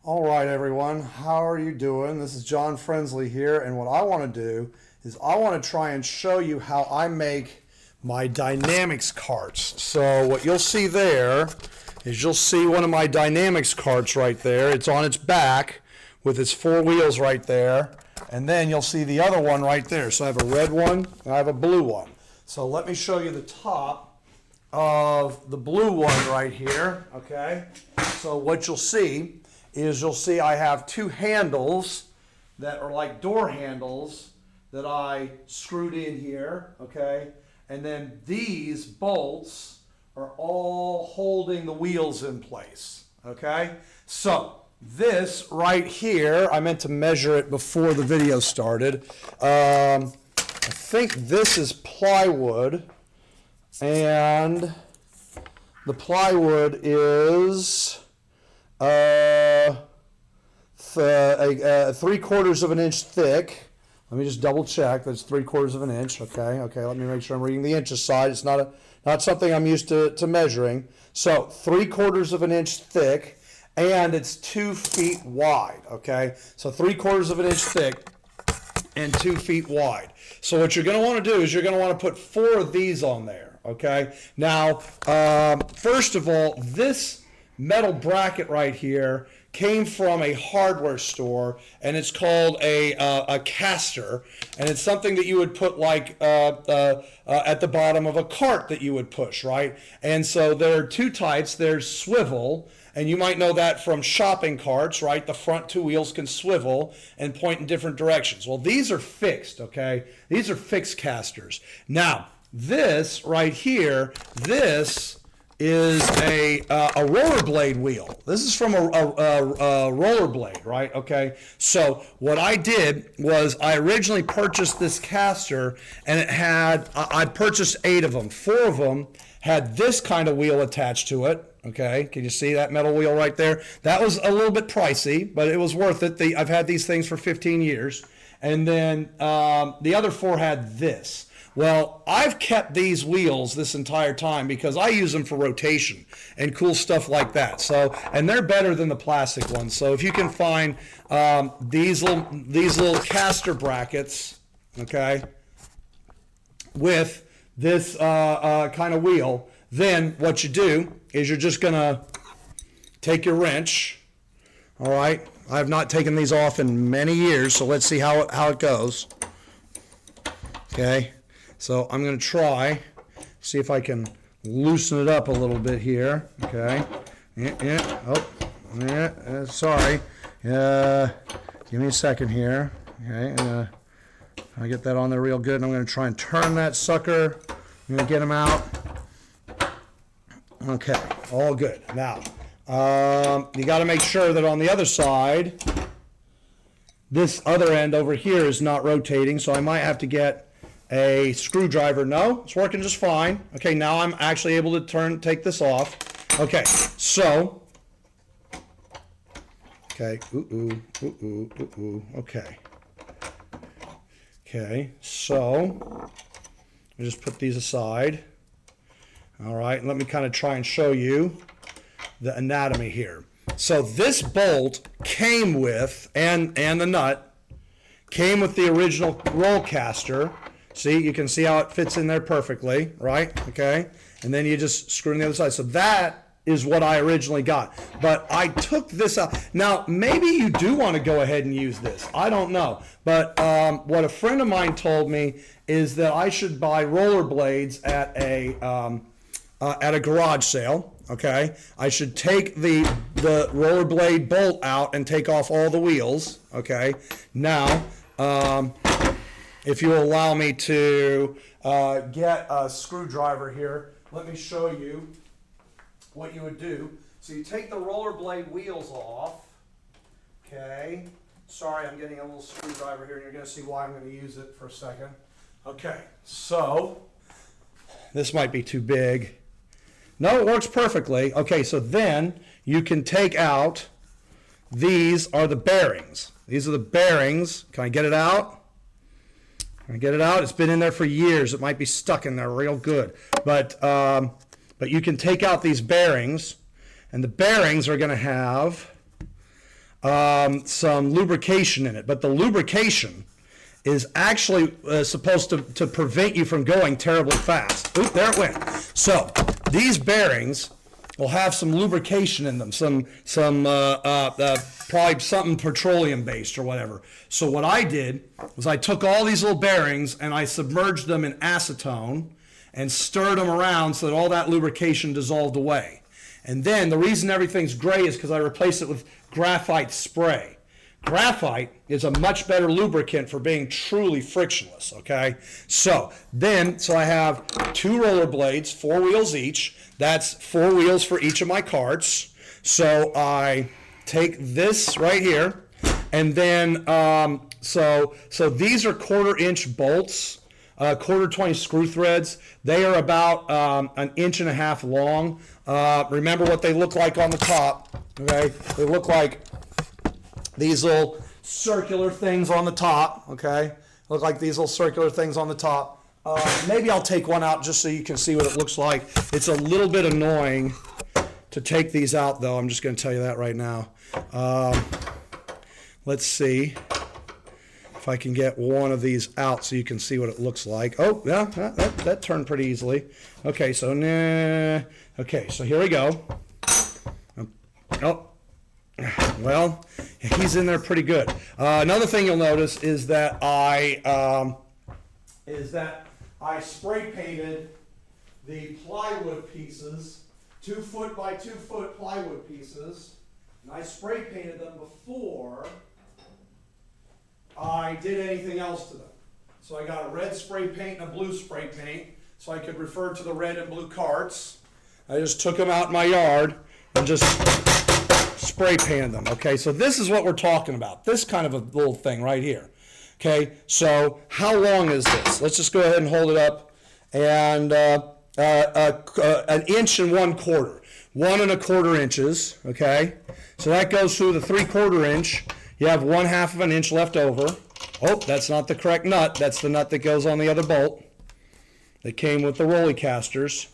All right, everyone. How are you doing? This is John Frensley here, and what I want to do is I want to try and show you how I make my dynamics carts. So what you'll see there is you'll see one of my dynamics carts right there. It's on its back with its four wheels right there, and then you'll see the other one right there. So I have a red one and I have a blue one. So let me show you the top of the blue one right here, okay? So what you'll see is I have two handles that are like door handles that I screwed in here, okay? And then these bolts are all holding the wheels in place, okay? So this right here, I meant to measure it before the video started. I think this is plywood, and the plywood is 3/4 of an inch thick. Let me just double check. That's 3/4 of an inch. Okay. Let me make sure I'm reading the inches side. It's not something I'm used to measuring. So 3/4 of an inch thick, and it's 2 feet wide. Okay. So 3/4 of an inch thick and 2 feet wide. So what you're going to want to do is you're going to want to put 4 of these on there. Okay. Now, first of all, this metal bracket right here came from a hardware store, and it's called a caster, and it's something that you would put like at the bottom of a cart that you would push, right? And so there are two types. There's swivel, and you might know that from shopping carts, right? The front two wheels can swivel and point in different directions. Well, these are fixed, okay? These are fixed casters. Now, this right here, this is a rollerblade wheel. This is from a rollerblade, right? Okay. So what I did was I originally purchased this caster, and it had, I purchased 8 of them. 4 of them had this kind of wheel attached to it. Okay. Can you see that metal wheel right there? That was a little bit pricey, but it was worth it. I've had these things for 15 years. And then the other 4 had this. Well, I've kept these wheels this entire time because I use them for rotation and cool stuff like that. So, and they're better than the plastic ones. So if you can find these little caster brackets, okay, with this kind of wheel, then what you do is you're just gonna take your wrench. All right, I have not taken these off in many years, so let's see how it goes. Okay. So I'm going to try, see if I can loosen it up a little bit here. Okay. Sorry. Give me a second here. Okay. I get that on there real good, and I'm going to try and turn that sucker. I'm going to get him out. Okay. All good. Now, you got to make sure that on the other side, this other end over here is not rotating, so I might have to get a screwdriver. No, it's working just fine. Okay, now I'm actually able to take this off. Okay, so, okay, okay. Okay, so, I just put these aside. All right, and let me kind of try and show you the anatomy here. So this bolt came with, and the nut, came with the original roll caster. See, you can see how it fits in there perfectly, right? Okay. And then you just screw on the other side. So that is what I originally got. But I took this out. Now, maybe you do want to go ahead and use this. I don't know. But what a friend of mine told me is that I should buy rollerblades at a garage sale. Okay. I should take the rollerblade bolt out and take off all the wheels. Okay. Now, if you allow me to get a screwdriver here, let me show you what you would do. So you take the rollerblade wheels off, okay? Sorry, I'm getting a little screwdriver here, and you're going to see why I'm going to use it for a second. Okay, so this might be too big. No, it works perfectly. Okay, so then you can take out, these are the bearings. These are the bearings. Can I get it out? Can I get it out? It's been in there for years. It might be stuck in there real good. But you can take out these bearings, and the bearings are going to have some lubrication in it, but the lubrication is actually supposed to prevent you from going terribly fast. Oop, there it went. So these bearings will have some lubrication in them, some probably something petroleum based or whatever. So what I did was I took all these little bearings and I submerged them in acetone and stirred them around so that all that lubrication dissolved away. And then the reason everything's gray is because I replaced it with graphite spray. Graphite is a much better lubricant for being truly frictionless, okay? So I have 2 roller blades, 4 wheels each. That's 4 wheels for each of my carts. So I take this right here, and then, so these are 1/4-inch bolts, 1/4-20 screw threads. They are about 1.5 inches long. Remember what they look like on the top, okay? They look like these little circular things on the top, okay? Look like these little circular things on the top. Maybe I'll take one out just so you can see what it looks like. It's a little bit annoying to take these out, though. I'm just going to tell you that right now. Let's see if I can get one of these out so you can see what it looks like. Oh, yeah, that turned pretty easily. Okay, so here we go. Oh. Well, he's in there pretty good. Another thing you'll notice is that I spray painted the plywood pieces, 2 foot by 2 foot plywood pieces, and I spray painted them before I did anything else to them. So I got a red spray paint and a blue spray paint, so I could refer to the red and blue carts. I just took them out in my yard and just spray painted them. Okay, so this is what we're talking about. This kind of a little thing right here. Okay, so how long is this? Let's just go ahead and hold it up. And 1 inch and 1/4, 1 1/4 inches. Okay, so that goes through the 3/4 inch. You have 1/2 of an inch left over. Oh, that's not the correct nut. That's the nut that goes on the other bolt. That came with the rolly casters.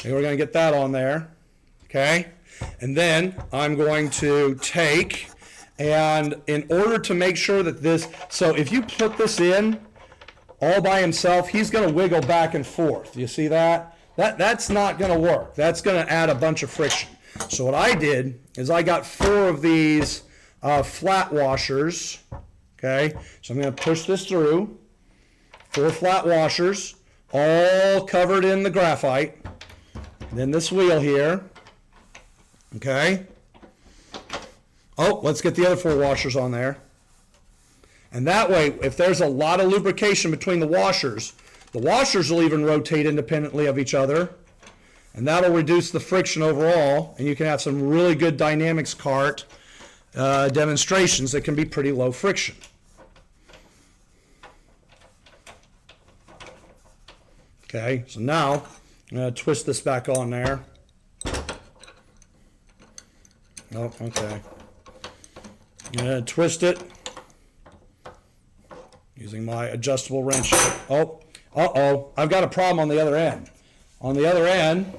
And we're going to get that on there. Okay. And then I'm going to take, and in order to make sure that this, so if you put this in all by himself, he's going to wiggle back and forth. You see that? That's not going to work. That's going to add a bunch of friction. So what I did is I got 4 of these flat washers. Okay, so I'm going to push this through. 4 flat washers, all covered in the graphite. And then this wheel here. Okay. Oh, let's get the other 4 washers on there. And that way, if there's a lot of lubrication between the washers will even rotate independently of each other. And that'll reduce the friction overall. And you can have some really good dynamics cart demonstrations that can be pretty low friction. Okay, so now I'm going to twist this back on there. Oh, okay. I'm going to twist it using my adjustable wrench. Oh, I've got a problem on the other end. On the other end,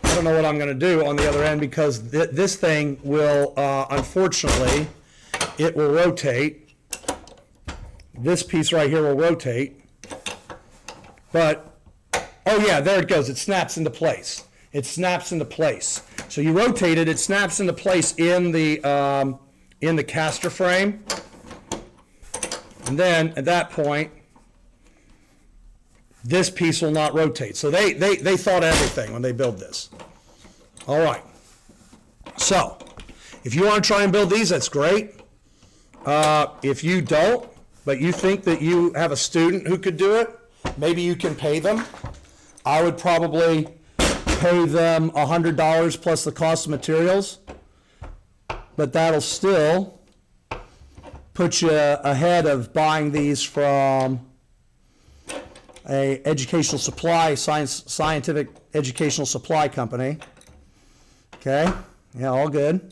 I don't know what I'm going to do on the other end because this thing will, unfortunately, it will rotate. This piece right here will rotate. But, oh yeah, there it goes. It snaps into place. It snaps into place. So you rotate it, it snaps into place in the caster frame. And then at that point, this piece will not rotate. So they thought everything when they build this. All right. So if you want to try and build these, that's great. If you don't, but you think that you have a student who could do it, maybe you can pay them. I would probably pay them $100 plus the cost of materials, but that'll still put you ahead of buying these from a educational supply, scientific educational supply company. Okay, yeah, all good.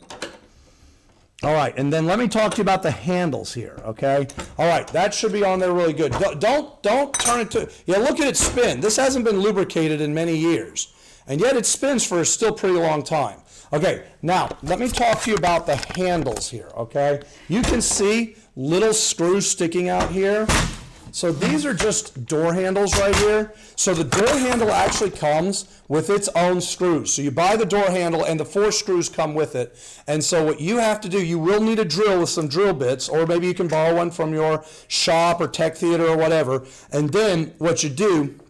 All right, and then let me talk to you about the handles here, okay? All right, that should be on there really good. Don't turn it to, yeah, look at it spin. This hasn't been lubricated in many years, and yet it spins for a still pretty long time. Okay, now let me talk to you about the handles here, okay? You can see little screws sticking out here. So these are just door handles right here. So the door handle actually comes with its own screws. So you buy the door handle and the 4 screws come with it. And so what you have to do, you will need a drill with some drill bits, or maybe you can borrow one from your shop or tech theater or whatever. And then what you do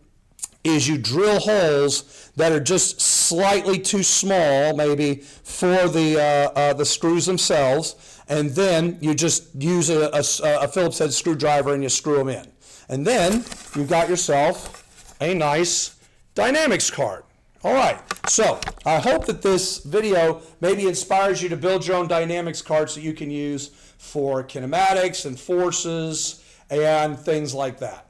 is you drill holes that are just slightly too small, maybe for the screws themselves, and then you just use a Phillips head screwdriver and you screw them in. And then you've got yourself a nice Dynamics cart. All right, so I hope that this video maybe inspires you to build your own Dynamics carts that you can use for kinematics and forces and things like that.